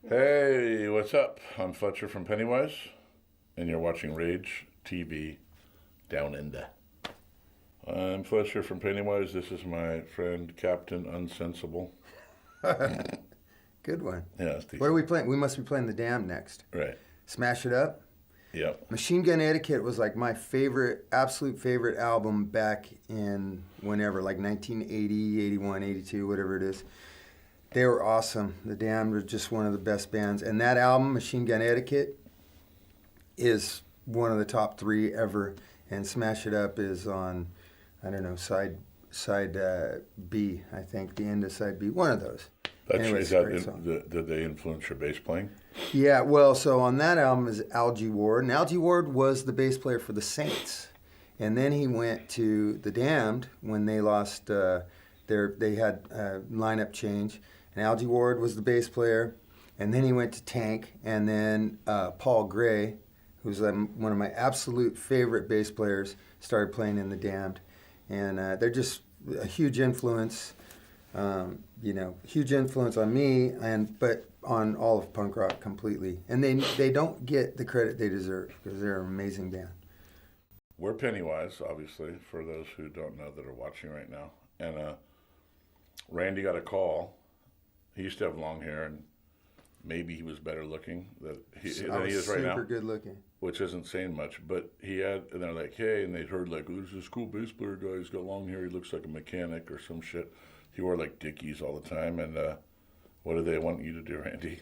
Hey, what's up? I'm Fletcher from Pennywise, and you're watching Rage TV Down Under. I'm Fletcher from Pennywise. This is my friend Captain Unsensible. Good one. Yeah, it's decent. What are we playing? We must be playing The Damned next. Right. Smash It Up. Yep. Machine Gun Etiquette was like my favorite, absolute favorite album back in whenever, like 1980, 81, 82, whatever it is. They were awesome. The Damned were just one of the best bands. And that album, Machine Gun Etiquette, is one of the top three ever. And Smash It Up is on, I don't know, side B, I think, the end of side B. One of those. Anyways, did they influence your bass playing? Yeah, well, so on that album is Algie Ward. And Algie Ward was the bass player for the Saints. And then he went to The Damned when they lost they had a lineup change. And Algie Ward was the bass player. And then he went to Tank. And then Paul Gray, who's one of my absolute favorite bass players, started playing in The Damned. And they're just a huge influence. Huge influence on me, but on all of punk rock completely. And they don't get the credit they deserve because they're an amazing band. We're Pennywise, obviously, for those who don't know that are watching right now. And Randy got a call. He used to have long hair, and maybe he was better looking than he is right now. Super good looking. Which isn't saying much, but and they're like, hey, and they'd heard like, oh, there's this cool bass player guy, he's got long hair, he looks like a mechanic or some shit. He wore like Dickies all the time, and what do they want you to do, Randy?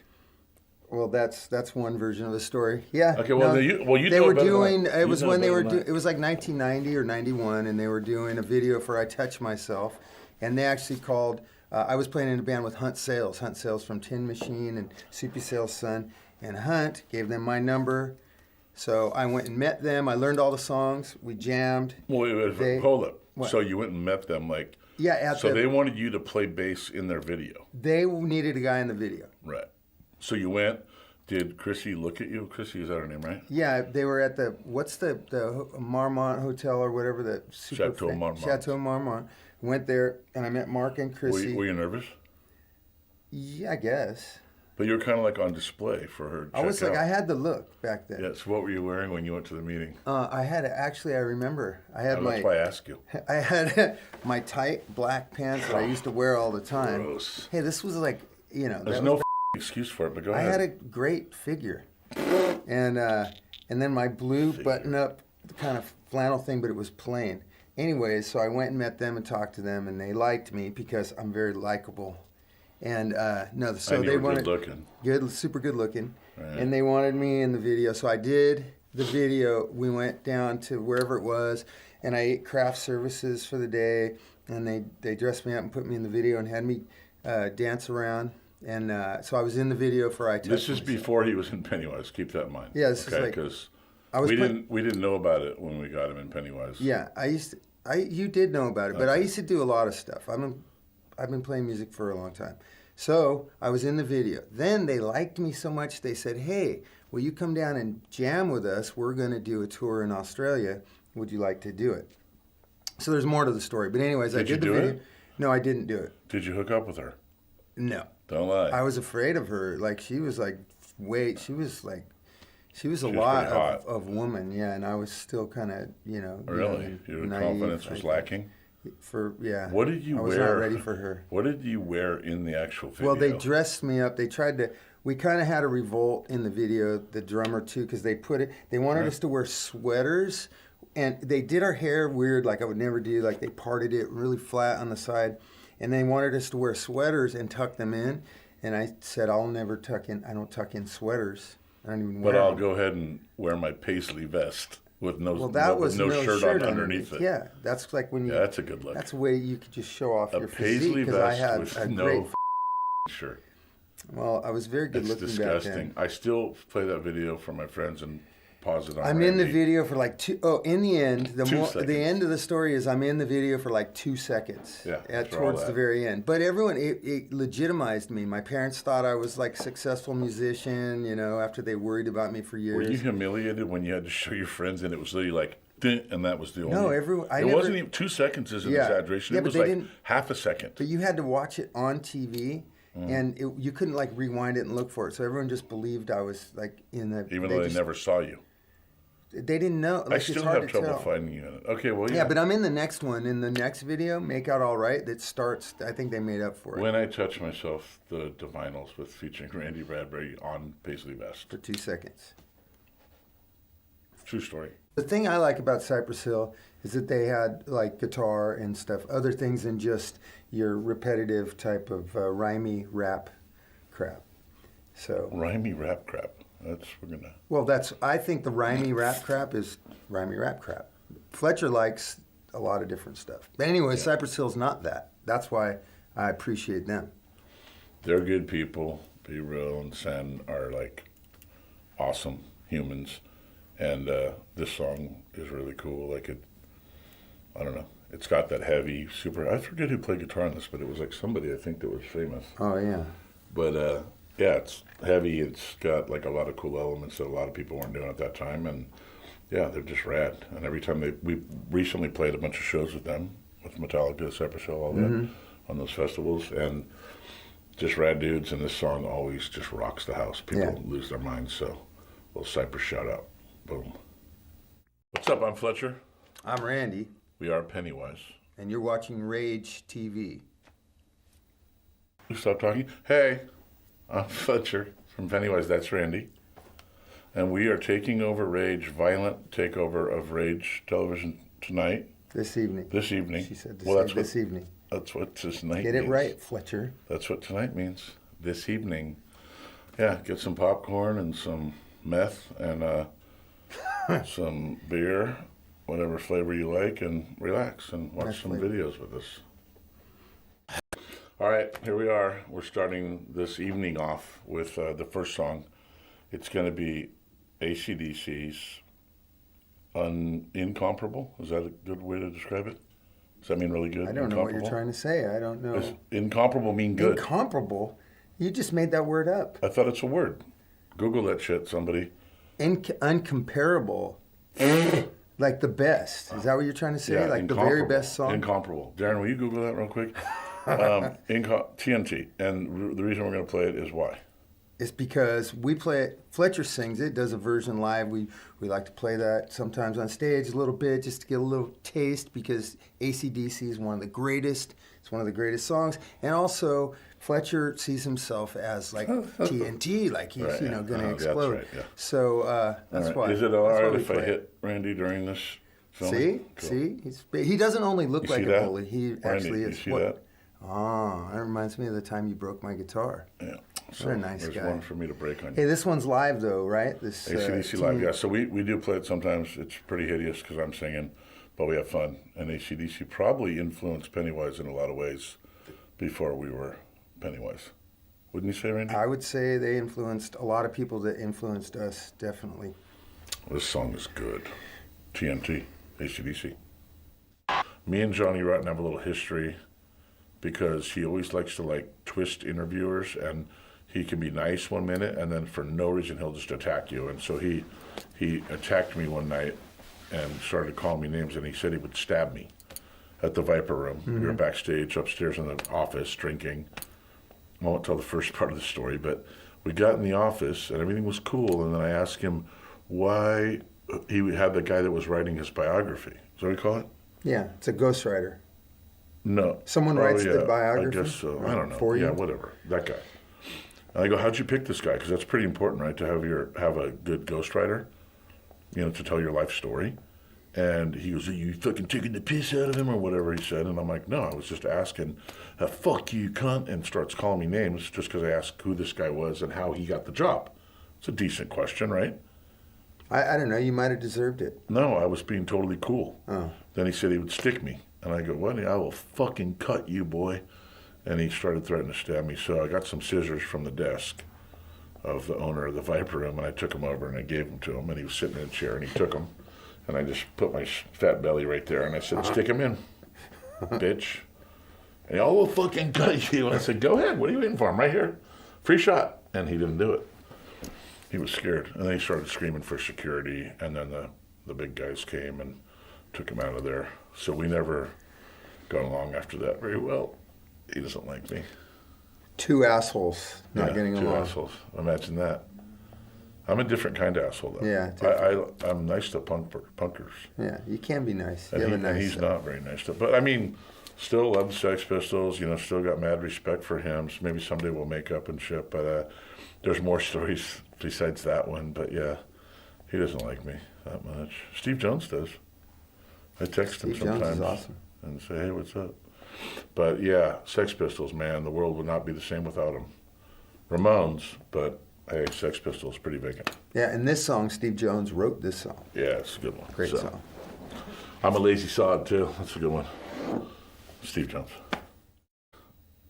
Well, that's one version of the story. Yeah. Okay. Well, you they were doing. It was when they were. It was like 1990 or 91, and they were doing a video for "I Touch Myself," and they actually called. I was playing in a band with Hunt Sales from Tin Machine and Soupy Sales' son, and Hunt gave them my number. So I went and met them. I learned all the songs. We jammed. Wait, hold up. What? So you went and met them, like. Yeah. They wanted you to play bass in their video. They needed a guy in the video. Right. So you went. Did Chrissy look at you? Chrissy, is that her name, right? Yeah, they were at the Marmont Hotel or whatever, the Chateau Marmont. Chateau Marmont. Went there and I met Mark and Chrissy. Were you nervous? Yeah, I guess. But you were kind of like on display for her to check out. I had the look back then. Yeah, so what were you wearing when you went to the meeting? I remember. That's why I asked you. I had my tight black pants that I used to wear all the time. Gross. Hey, this was like, There's no excuse for it, but go ahead. I had a great figure. And then my blue button-up kind of flannel thing, but it was plain. Anyways, so I went and met them and talked to them, and they liked me because I'm very likable. And they wanted super good looking, right. And they wanted me in the video. So I did the video. We went down to wherever it was, and I ate craft services for the day. And they dressed me up and put me in the video and had me dance around. And so I was in the video for I Touch This is Myself. Before he was in Pennywise. Keep that in mind. Yeah, this is like because we didn't know about it when we got him in Pennywise. Yeah, you did know about it, but I used to do a lot of stuff. I've been playing music for a long time. So I was in the video. Then they liked me so much, they said, hey, will you come down and jam with us? We're going to do a tour in Australia. Would you like to do it? So there's more to the story. But anyways, I did the video. It? No, I didn't do it. Did you hook up with her? No. Don't lie. I was afraid of her. Like, she was a lot of woman, yeah, and I was still kind of, Really? Your naive, confidence was lacking? What did you wear? I was not ready for her. What did you wear in the actual video? Well, they dressed me up. We kind of had a revolt in the video, the drummer too, because they wanted us to wear sweaters, and they did our hair weird, like I would never do, like they parted it really flat on the side, and they wanted us to wear sweaters and tuck them in, and I said, I don't tuck in sweaters. I don't even wear them. But I'll go ahead and wear my paisley vest. With no shirt underneath it. Yeah, that's like when you. Yeah, that's a good look. That's a way you could just show off your physique. Paisley vest I had with a no great shirt. Well, I was very good looking disgusting. back then. I still play that video for my friends and pause it on. I'm Randy. in the video for like in the end, the end of the story is I'm in the video for like 2 seconds. Yeah. Towards the very end. But everyone, it legitimized me. My parents thought I was like a successful musician, after they worried about me for years. Were you humiliated when you had to show your friends and it was literally like, and that was the only. No, everyone. It wasn't even 2 seconds is an exaggeration. It was like half a second. But you had to watch it on TV, and you couldn't like rewind it and look for it. So everyone just believed I was like in the. Even though they never saw you. They didn't know. Like, I still have trouble finding you in it. Okay, well, yeah, but I'm in the next one. In the next video, Make Out All Right, that starts, I think they made up for it. When I Touch Myself, the Divinyls featuring Randy Bradbury on Paisley Vest. For 2 seconds. True story. The thing I like about Cypress Hill is that they had like guitar and stuff, other things than just your repetitive type of rhymey rap crap. So Rhymey rap crap. Well, I think the rhymey rap crap is rhymey rap crap. Fletcher likes a lot of different stuff. But anyway, Cypress Hill's not that. That's why I appreciate them. They're good people. Be Real and Sen are like awesome humans. And this song is really cool. Like I don't know. It's got that heavy, I forget who played guitar on this, but it was like somebody I think that was famous. Oh, yeah. But yeah, it's heavy. It's got like a lot of cool elements that a lot of people weren't doing at that time, and yeah, they're just rad. And every time we recently played a bunch of shows with them, with Metallica, Cypress Hill, all that, on those festivals, and just rad dudes. And this song always just rocks the house. People lose their minds. So, little Cypress shout out. Boom. What's up? I'm Fletcher. I'm Randy. We are Pennywise. And you're watching Rage TV. You stop talking. Hey. I'm Fletcher from Pennywise, that's Randy. And we are taking over Rage, violent takeover of Rage television tonight. This evening. She said this evening. That's what tonight Get means. it right, Fletcher. That's what tonight means. This evening. Yeah, get some popcorn and some meth and some beer, whatever flavor you like, and relax and watch some videos with us. All right, here we are. We're starting this evening off with the first song. It's going to be AC/DC's Incomparable. Is that a good way to describe it? Does that mean really good? I don't know what you're trying to say. I don't know. Does incomparable mean good? Incomparable? You just made that word up. I thought it's a word. Google that shit, somebody. Uncomparable. Like the best. Is that what you're trying to say? Yeah, like the very best song? Incomparable. Darren, will you Google that real quick? TNT. And the reason we're going to play it is why? It's because we play it. Fletcher sings it, does a version live. We like to play that sometimes on stage a little bit just to get a little taste because AC/DC is one of the greatest. It's one of the greatest songs. And also, Fletcher sees himself as like TNT, like he's going to explode. That's right, yeah. So that's why. Is it all right if I hit Randy during this film? See? He doesn't only look like a bully. He actually is. You see that? Oh, that reminds me of the time you broke my guitar. Yeah. So what a nice there's guy. one for me to break on you. Hey, this one's live though, right? This AC/DC live, yeah. So we do play it sometimes. It's pretty hideous because I'm singing, but we have fun. And AC/DC probably influenced Pennywise in a lot of ways before we were Pennywise. Wouldn't you say, Randy? I would say they influenced a lot of people that influenced us, definitely. This song is good. TNT, AC/DC. Me and Johnny Rotten have a little history because he always likes to like twist interviewers, and he can be nice one minute and then for no reason he'll just attack you. And so he attacked me one night and started calling me names, and he said he would stab me at the Viper Room. Mm-hmm. We were backstage upstairs in the office drinking. I won't tell the first part of the story, but we got in the office and everything was cool, and then I asked him why he had the guy that was writing his biography. Is that what you call it? Yeah, it's a ghostwriter. No. Someone writes the biography? I guess so. I don't know. For you? Yeah, whatever. That guy. And I go, how'd you pick this guy? Because that's pretty important, right, to have a good ghostwriter, to tell your life story. And he goes, are you fucking taking the piss out of him or whatever he said? And I'm like, no, I was just asking, fuck you, cunt, and starts calling me names just because I asked who this guy was and how he got the job. It's a decent question, right? I don't know. You might have deserved it. No, I was being totally cool. Oh. Then he said he would stick me. And I go, what? I will fucking cut you, boy. And he started threatening to stab me. So I got some scissors from the desk of the owner of the Viper Room, and I took them over and I gave them to him. And he was sitting in a chair, and he took them. And I just put my fat belly right there, and I said, stick him in, bitch. And I will fucking cut you. And I said, go ahead. What are you waiting for? I'm right here. Free shot. And he didn't do it. He was scared. And then he started screaming for security, and then the big guys came and took him out of there. So we never got along after that very well. He doesn't like me. Two assholes not getting two along. assholes. Imagine that. I'm a different kind of asshole, though. Yeah, I'm nice to punkers. Yeah, you can be nice. And he's not very nice to. But I mean, still love the Sex Pistols. You know, still got mad respect for him. So maybe someday we'll make up and shit. But there's more stories besides that one. But yeah, he doesn't like me that much. Steve Jones does. I text him sometimes. Jones is awesome. And say, hey, what's up? But yeah, Sex Pistols, man, the world would not be the same without them. Ramones, but hey, Sex Pistols, pretty vacant. Yeah, and this song, Steve Jones wrote this song. Yeah, it's a good one. Great song. I'm a lazy sod, too. That's a good one. Steve Jones.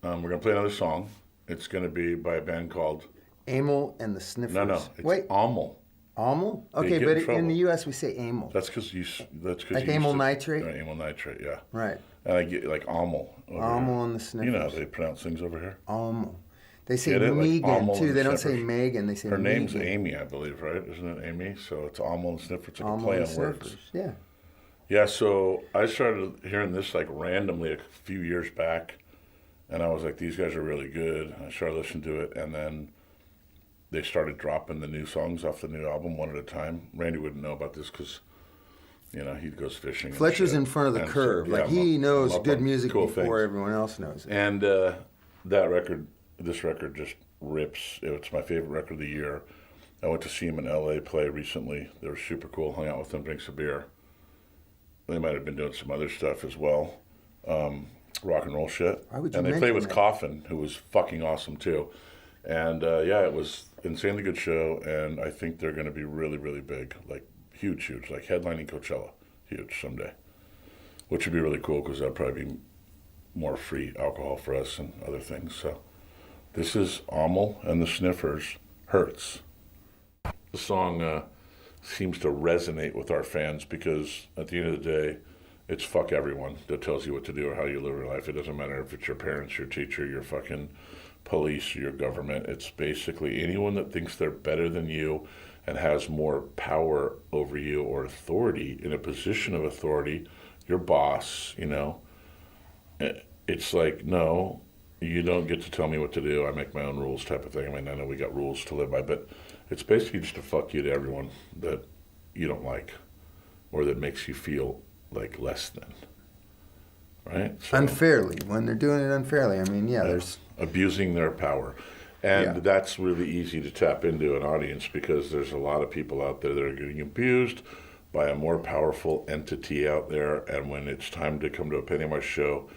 We're going to play another song. It's going to be by a band called... Amyl and the Sniffers. No, it's Amyl. Amyl? Okay, but in the U.S. we say Amyl. That's because like amyl nitrate? Amyl nitrate, yeah. Right. And I get like Amyl. Amyl and the Sniffers. You know how they pronounce things over here? Amyl. They say Megan, like too. They don't say Megan. They say Her Megan. name's Amy, I believe, right? Isn't it Amy? So it's Amyl and Sniffers. It's like Amyl a play and on words. Sniffers. Yeah. Yeah, so I started hearing this like randomly a few years back, and I was like, these guys are really good. I started listening to it, and then they started dropping the new songs off the new album one at a time. Randy wouldn't know about this because, you know, he goes fishing. Fletcher's in front of the curve. So, yeah, he knows good music cool before things. everyone else knows it. And this record just rips. It's my favorite record of the year. I went to see him in L.A. play recently. They were super cool. Hung out with them, drank some beer. They might have been doing some other stuff as well. Rock and roll shit. Why would you and they mention played with that? Coffin, who was fucking awesome too. And yeah, it was insanely good show. And I think they're going to be really, really big, like huge, like headlining Coachella, huge someday. Which would be really cool because that'd probably be more free alcohol for us and other things. So this is Amyl and the Sniffers, Hertz. The song seems to resonate with our fans because at the end of the day, it's fuck everyone that tells you what to do or how you live your life. It doesn't matter if it's your parents, your teacher, your fucking police, your government. It's basically anyone that thinks they're better than you and has more power over you or authority, in a position of authority, your boss, you know. It's like, no, you don't get to tell me what to do. I make my own rules type of thing. I mean, I know we got rules to live by, but it's basically just a fuck you to everyone that you don't like or that makes you feel like less than. Right? So, unfairly, when they're doing it unfairly. I mean, yeah, there's... abusing their power. And that's really easy to tap into an audience because there's a lot of people out there that are getting abused by a more powerful entity out there. And when it's time to come to a Pennywise show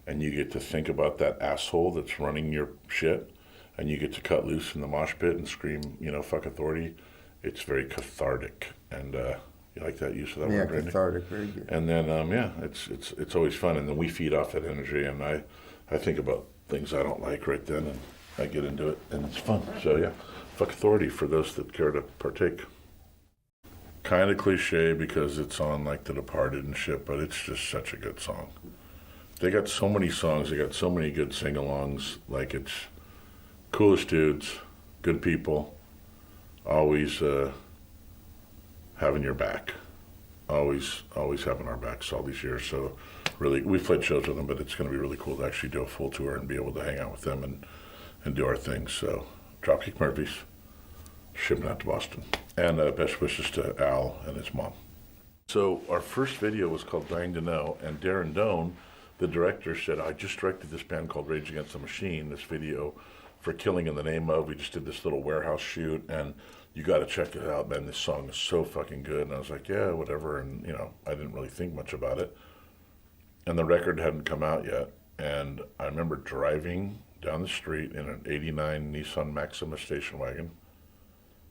and you get to think about that asshole that's running your shit and you get to cut loose in the mosh pit and scream, you know, fuck authority, it's very cathartic. And you like that use of that word, Randy? Yeah, cathartic, very good. And then, yeah, it's always fun. And then we feed off that energy. And I think about things I don't like right then and I get into it, and it's fun. So, yeah, fuck authority for those that care to partake. Kind of cliche because it's on, like, The Departed and shit, but it's just such a good song. They got so many songs. They got so many good sing-alongs. Like, it's coolest dudes, good people, always having your back. Always having our backs all these years. So, really, we've played shows with them, but it's going to be really cool to actually do a full tour and be able to hang out with them and do our thing. So, Dropkick Murphys, shipping out to Boston. And best wishes to Al and his mom. So, our first video was called Dying to Know, and Darren Doan, the director, said, I just directed this band called Rage Against the Machine, this video for Killing in the Name Of. We just did this little warehouse shoot, and you got to check it out, man. This song is so fucking good. And I was like, yeah, whatever. And, you know, I didn't really think much about it. And the record hadn't come out yet. And I remember driving down the street in an 89 Nissan Maxima station wagon.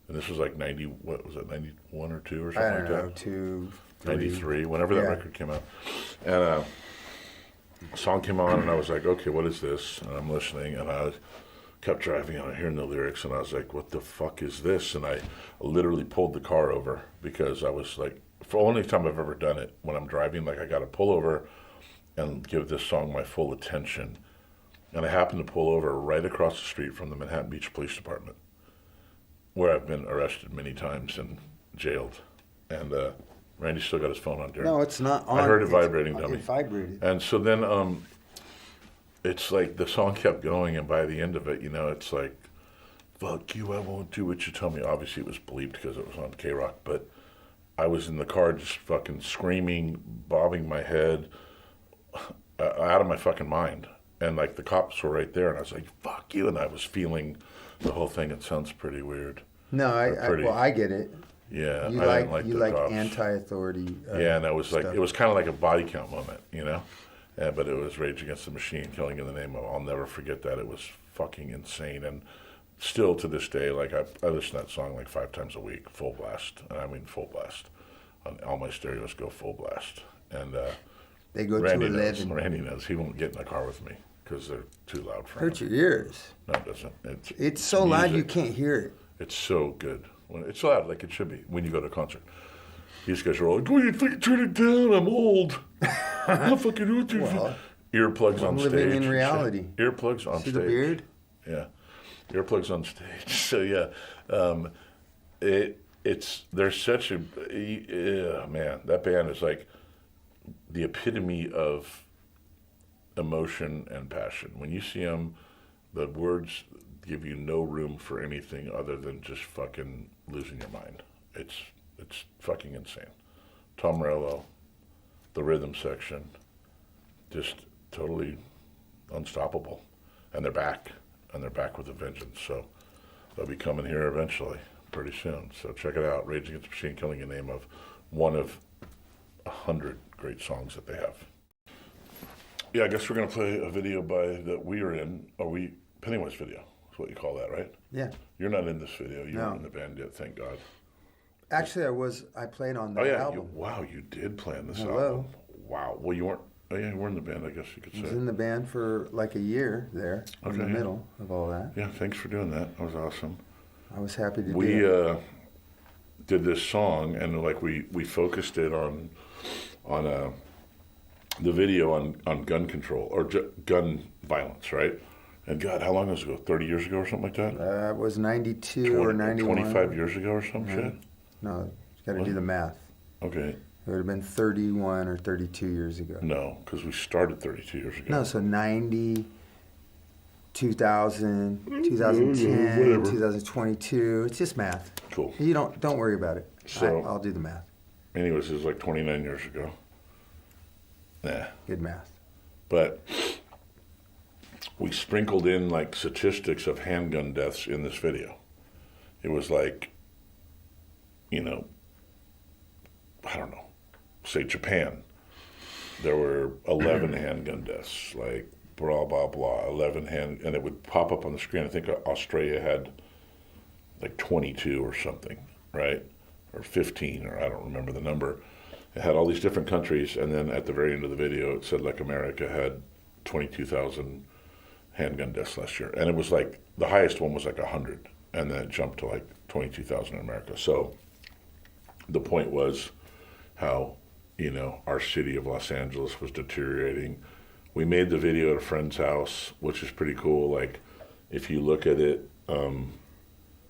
And this was like 90, what was it, 91 or 2 or something like that? I don't know, 2, 93, whenever that record came out. And a song came on and I was like, okay, what is this? And I'm listening and I kept driving and I'm hearing the lyrics and I was like, what the fuck is this? And I literally pulled the car over because I was like, for the only time I've ever done it, when I'm driving, like I got to pull over and give this song my full attention. And I happened to pull over right across the street from the Manhattan Beach Police Department, where I've been arrested many times and jailed. And Randy still got his phone on, Darren. No, it's not on. I heard it vibrating, dummy. It vibrated. And so then it's like the song kept going, and by the end of it, you know, it's like, fuck you, I won't do what you tell me. Obviously, it was bleeped because it was on K-Rock, but I was in the car just fucking screaming, bobbing my head out of my fucking mind. And like the cops were right there, and I was like, fuck you. And I was feeling the whole thing. It sounds pretty weird. No, I get it. Yeah, you I like didn't like the cops. anti-authority. Yeah, and I was stuff. like, it was kind of like a body count moment, you know? Yeah, but it was Rage Against the Machine, Killing in the Name of. I'll never forget that. It was fucking insane. And still to this day, like I listen to that song like 5 times a week, full blast. And I mean full blast. On all my stereos go full blast. And they go Randy to 11. knows. Randy knows. He won't get in the car with me because they're too loud for him. Hurt your ears. No, it doesn't. It's so music. loud you can't hear it. It's so good. It's loud like it should be when you go to a concert. These guys are all like, "Oh, you fucking turn it down. I'm old. I'm fucking old." Well, earplugs on stage. living in reality. Earplugs on See stage. the beard? Yeah, earplugs on stage. So yeah, there's such a man. That band is like the epitome of emotion and passion. When you see them, the words give you no room for anything other than just fucking losing your mind. It's fucking insane. Tom Morello, the rhythm section, just totally unstoppable. And they're back with a vengeance. So they'll be coming here eventually, pretty soon. So check it out. Rage Against the Machine, Killing in the Name of, one of 100 great songs that they have. Yeah, I guess we're going to play a video that we are in. Pennywise video is what you call that, right? Yeah. You're not in this video. You No. weren't in the band yet, thank God. Actually, I played on the album. You did play on this Hello. album. Wow. Well, you weren't. Oh yeah, you were in the band, I guess you could say. I was in the band for like a year there, in the Okay. middle of all that. Yeah, thanks for doing that. That was awesome. I was happy to We do it. did this song, and like we focused it on the video on gun control or gun violence, right? And God, how long was it ago? 30 years ago or something like that? It was 92 or 91. 25 years ago or some shit? No, you got to What? do the math. Okay. It would have been 31 or 32 years ago. No, because we started 32 years ago. No, so 90, 2000, 2010, Whatever. 2022. It's just math. Cool. You don't worry about it. So- I'll do the math. Anyways, it was like 29 years ago. Nah. Good math. But we sprinkled in like statistics of handgun deaths in this video. It was like, you know, I don't know, say Japan. There were 11 handgun deaths, like blah, blah, blah, 11 and it would pop up on the screen. I think Australia had like 22 or something, right? Or 15, or I don't remember the number. It had all these different countries, and then at the very end of the video, it said like America had 22,000 handgun deaths last year. And it was like, the highest one was like 100, and then it jumped to like 22,000 in America. So the point was how, you know, our city of Los Angeles was deteriorating. We made the video at a friend's house, which is pretty cool. Like, if you look at it,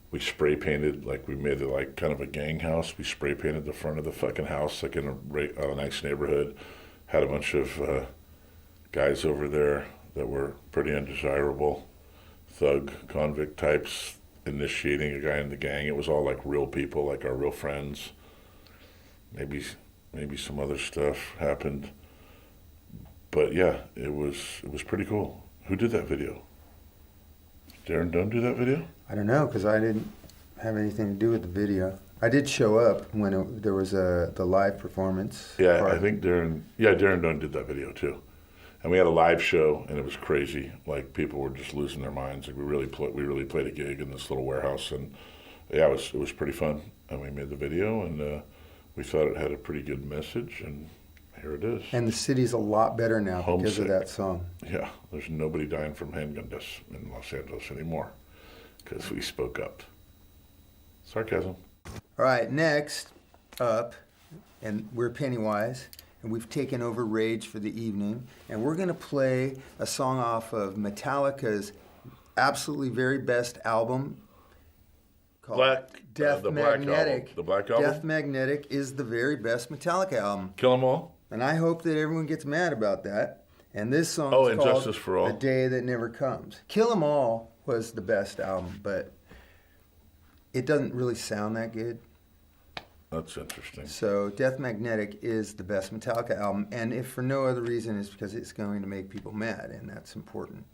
we spray painted, like we made it like kind of a gang house. We spray painted the front of the fucking house, like in a nice neighborhood. Had a bunch of guys over there that were pretty undesirable, thug, convict types, initiating a guy in the gang. It was all like real people, like our real friends. Maybe some other stuff happened. But yeah, it was pretty cool. Who did that video? Darren Dunn do that video? I don't know, because I didn't have anything to do with the video. I did show up when there was the live performance. Yeah, part. I think Darren Dunn did that video too. And we had a live show, and it was crazy. Like, people were just losing their minds. Like, we really played a gig in this little warehouse, and yeah, it was pretty fun. And we made the video, and we thought it had a pretty good message, and here it is. And the city's a lot better now because Homesick. of that song. Yeah, there's nobody dying from handgun deaths in Los Angeles anymore because we spoke up. Sarcasm. All right, next up, and we're Pennywise, and we've taken over Rage for the evening, and we're going to play a song off of Metallica's absolutely very best album called Death the Black Magnetic. album. The Black album? Death Magnetic is the very best Metallica album. Kill 'em all? And I hope that everyone gets mad about that. And this song Oh, is called Injustice for All. A Day That Never Comes. Kill 'Em All was the best album, but it doesn't really sound that good. That's interesting. So Death Magnetic is the best Metallica album, and if for no other reason, it's because it's going to make people mad, and that's important.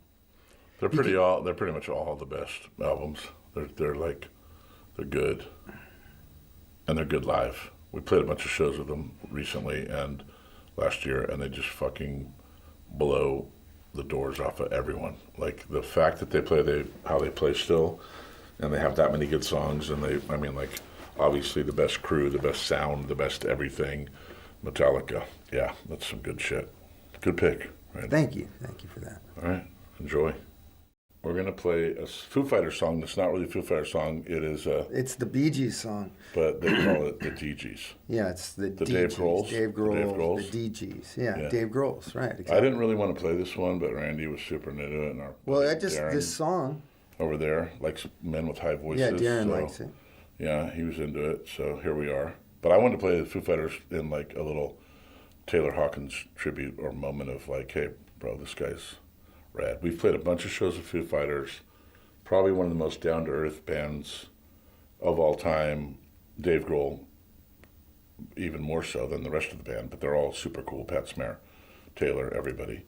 They're pretty much all the best albums. They're good, and they're good live. We played a bunch of shows with them recently and last year, and they just fucking blow the doors off of everyone. Like the fact that they play how they play still, and they have that many good songs, and obviously the best crew, the best sound, the best everything. Metallica, yeah, that's some good shit. Good pick. Right? Thank you for that. All right, enjoy. We're going to play a Foo Fighters song that's not really a Foo Fighters song. It is It's the Bee Gees song. But they call it the DGs. Yeah, it's the Dave Grohl's. Dave Grohl, The the DGs. Yeah, Dave Grohl's, right. Exactly. I didn't really want to play this one, but Randy was super into it. And Darren this song. over there likes men with high voices. Yeah, Darren likes it. Yeah, he was into it, so here we are. But I wanted to play the Foo Fighters in like a little Taylor Hawkins tribute or moment of like, hey, bro, this guy's rad. We've played a bunch of shows with Foo Fighters. Probably one of the most down-to-earth bands of all time. Dave Grohl, even more so than the rest of the band, but they're all super cool. Pat Smear, Taylor, everybody.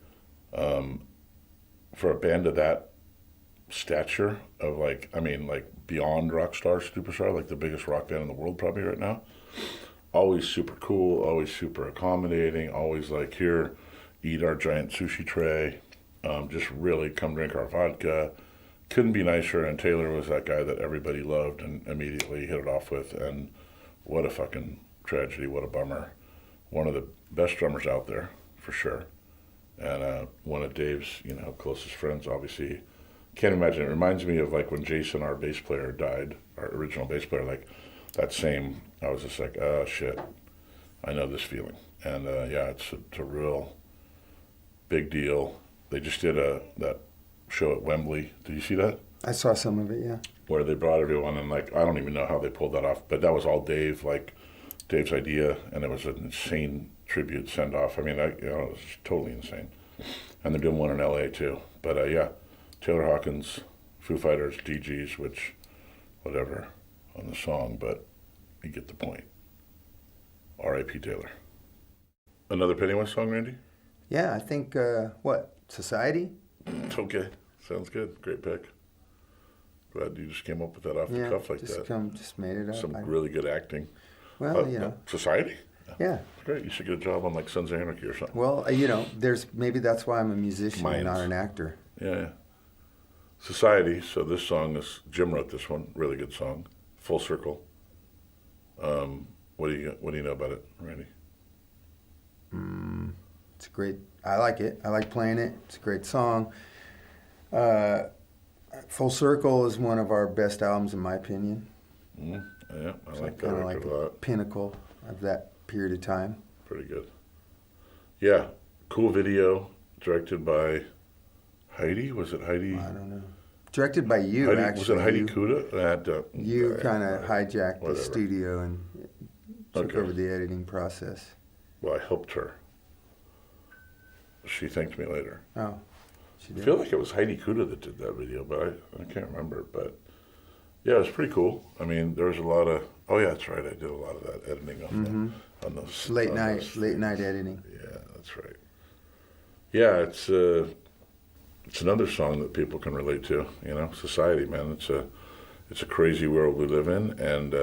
For a band of that stature, of like beyond rock star, superstar, like the biggest rock band in the world probably right now, always super cool, always super accommodating, always like, here, eat our giant sushi tray, just really come drink our vodka. Couldn't be nicer, and Taylor was that guy that everybody loved and immediately hit it off with, and what a fucking tragedy, what a bummer. One of the best drummers out there, for sure, and one of Dave's, closest friends, obviously. Can't imagine, it reminds me of like when Jason, our bass player, died, our original bass player, like that same, I was just like, oh shit, I know this feeling. And it's a real big deal. They just did that show at Wembley. Did you see that? I saw some of it, yeah. Where they brought everyone, and like, I don't even know how they pulled that off, but that was all Dave's idea, and it was an insane tribute send off. I mean, it was totally insane. And they're doing one in LA too. But Taylor Hawkins, Foo Fighters, DGs, which, whatever, on the song, but you get the point. R.I.P. Taylor. Another Pennywise song, Randy? Yeah, I think, Society? Okay, sounds good. Great pick. Glad you just came up with that off the cuff like that. Just made it up. Some really good acting. Well, Society? Yeah. Great. You should get a job on like Sons of Anarchy or something. Well, maybe that's why I'm a musician and not an actor. Yeah. Society. So this song is, Jim wrote this one. Really good song. Full Circle. What do you know about it, Randy? It's great. I like it. I like playing it. It's a great song. Full Circle is one of our best albums, in my opinion. Yeah, I like that kind of record like a lot. Pinnacle of that period of time. Pretty good. Yeah, cool video, directed by Heidi. Was it Heidi? I don't know. Directed by you, Heidi, actually. Was it Heidi Kuda? You kind of hijacked whatever. the studio and took over the editing process. Well, I helped her. She thanked me later. Oh, she did? I feel like it was Heidi Kuda that did that video, but I can't remember. But yeah, it was pretty cool. I mean, there was a lot of, that's right, I did a lot of that editing on those. Late night editing. Yeah, that's right. Yeah, it's another song that people can relate to, Society, man. It's a crazy world we live in, and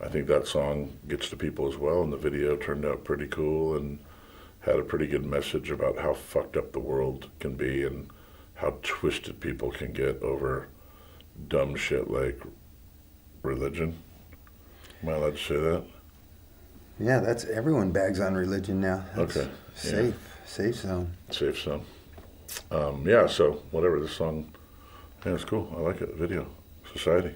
I think that song gets to people as well, and the video turned out pretty cool and had a pretty good message about how fucked up the world can be and how twisted people can get over dumb shit like religion. Am I allowed to say that? Yeah, everyone bags on religion now. That's okay. Safe zone. Safe zone. So whatever, this song, it's cool. I like it. Video. Society.